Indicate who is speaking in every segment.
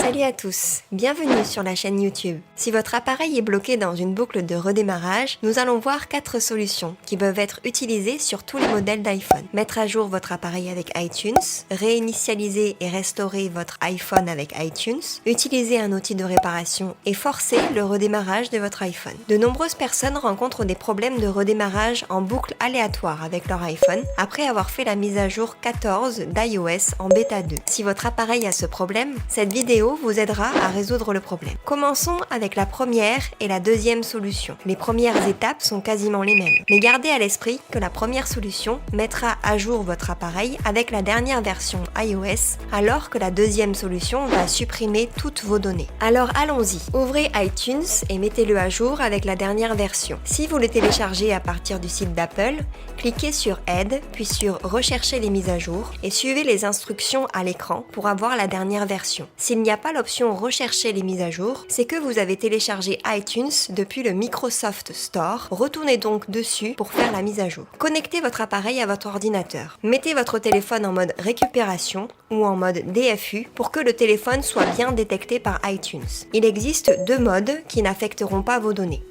Speaker 1: Salut à tous, bienvenue sur la chaîne YouTube. Si votre appareil est bloqué dans une boucle de redémarrage, nous allons voir 4 solutions qui peuvent être utilisées sur tous les modèles d'iPhone. Mettre à jour votre appareil avec iTunes, réinitialiser et restaurer votre iPhone avec iTunes, utiliser un outil de réparation et forcer le redémarrage de votre iPhone. De nombreuses personnes rencontrent des problèmes de redémarrage en boucle aléatoire avec leur iPhone après avoir fait la mise à jour 14 d'iOS en bêta 2. Si votre appareil a ce problème, cette vidéo vous aidera à résoudre le problème. Commençons avec la première et la deuxième solution. Les premières étapes sont quasiment les mêmes. Mais gardez à l'esprit que la première solution mettra à jour votre appareil avec la dernière version iOS, alors que la deuxième solution va supprimer toutes vos données. Alors allons-y. Ouvrez iTunes et mettez-le à jour avec la dernière version. Si vous le téléchargez à partir du site d'Apple, cliquez sur Aide, puis sur Rechercher les mises à jour et suivez les instructions à l'écran pour avoir la dernière version. S'il n'y a pas l'option Rechercher les mises à jour, c'est que vous avez téléchargé iTunes depuis le Microsoft Store. Retournez donc dessus pour faire la mise à jour. Connectez votre appareil à votre ordinateur. Mettez votre téléphone en mode récupération ou en mode DFU pour que le téléphone soit bien détecté par iTunes. Il existe 2 modes qui n'affecteront pas vos données.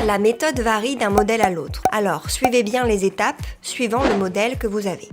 Speaker 1: La méthode varie d'un modèle à l'autre, alors suivez bien les étapes suivant le modèle que vous avez.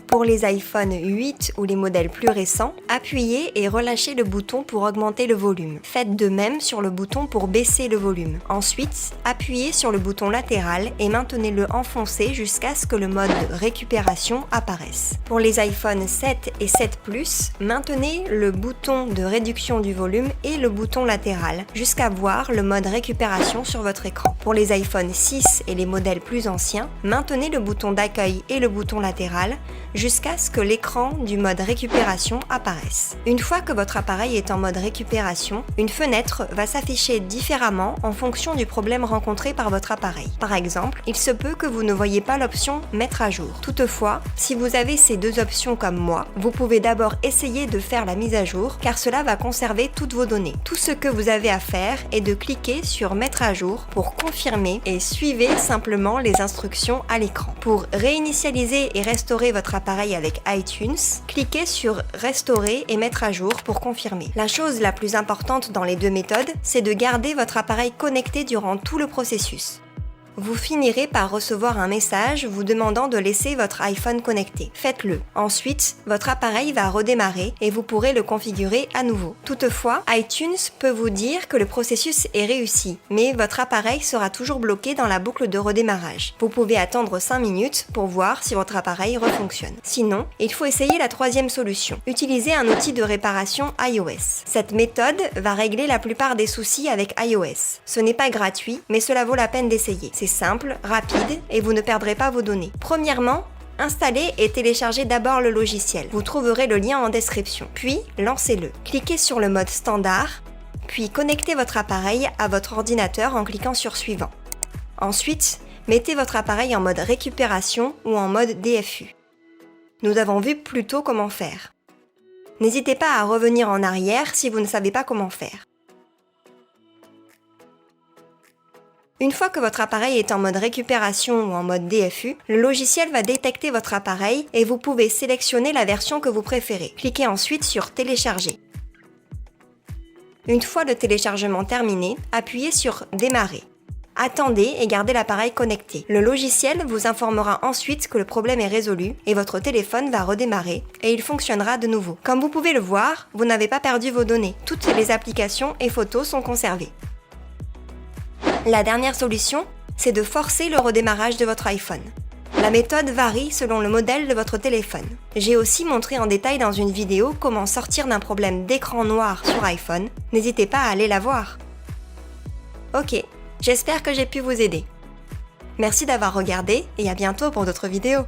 Speaker 1: Pour les iPhone 8 ou les modèles plus récents, appuyez et relâchez le bouton pour augmenter le volume. Faites de même sur le bouton pour baisser le volume. Ensuite, appuyez sur le bouton latéral et maintenez-le enfoncé jusqu'à ce que le mode récupération apparaisse. Pour les iPhone 7 et 7 Plus, maintenez le bouton de réduction du volume et le bouton latéral jusqu'à voir le mode récupération sur votre écran. Pour les iPhone 6 et les modèles plus anciens, maintenez le bouton d'accueil et le bouton latéral jusqu'à ce que l'écran du mode récupération apparaisse. Une fois que votre appareil est en mode récupération, une fenêtre va s'afficher différemment en fonction du problème rencontré par votre appareil. Par exemple, il se peut que vous ne voyez pas l'option Mettre à jour. Toutefois, si vous avez ces 2 options comme moi, vous pouvez d'abord essayer de faire la mise à jour car cela va conserver toutes vos données. Tout ce que vous avez à faire est de cliquer sur Mettre à jour pour confirmer et suivez simplement les instructions à l'écran. Pour réinitialiser et restaurer votre appareil avec iTunes, cliquez sur Restaurer et mettre à jour pour confirmer. La chose la plus importante dans les 2 méthodes, c'est de garder votre appareil connecté durant tout le processus. Vous finirez par recevoir un message vous demandant de laisser votre iPhone connecté. Faites-le. Ensuite, votre appareil va redémarrer et vous pourrez le configurer à nouveau. Toutefois, iTunes peut vous dire que le processus est réussi, mais votre appareil sera toujours bloqué dans la boucle de redémarrage. Vous pouvez attendre 5 minutes pour voir si votre appareil refonctionne. Sinon, il faut essayer la troisième solution. Utilisez un outil de réparation iOS. Cette méthode va régler la plupart des soucis avec iOS. Ce n'est pas gratuit, mais cela vaut la peine d'essayer. C'est simple, rapide et vous ne perdrez pas vos données. Premièrement, installez et téléchargez d'abord le logiciel. Vous trouverez le lien en description. Puis, lancez-le. Cliquez sur le mode standard, puis connectez votre appareil à votre ordinateur en cliquant sur Suivant. Ensuite, mettez votre appareil en mode récupération ou en mode DFU. Nous avons vu plus tôt comment faire. N'hésitez pas à revenir en arrière si vous ne savez pas comment faire. Une fois que votre appareil est en mode récupération ou en mode DFU, le logiciel va détecter votre appareil et vous pouvez sélectionner la version que vous préférez. Cliquez ensuite sur Télécharger. Une fois le téléchargement terminé, appuyez sur Démarrer. Attendez et gardez l'appareil connecté. Le logiciel vous informera ensuite que le problème est résolu et votre téléphone va redémarrer et il fonctionnera de nouveau. Comme vous pouvez le voir, vous n'avez pas perdu vos données. Toutes les applications et photos sont conservées. La dernière solution, c'est de forcer le redémarrage de votre iPhone. La méthode varie selon le modèle de votre téléphone. J'ai aussi montré en détail dans une vidéo comment sortir d'un problème d'écran noir sur iPhone. N'hésitez pas à aller la voir. Ok, j'espère que j'ai pu vous aider. Merci d'avoir regardé et à bientôt pour d'autres vidéos.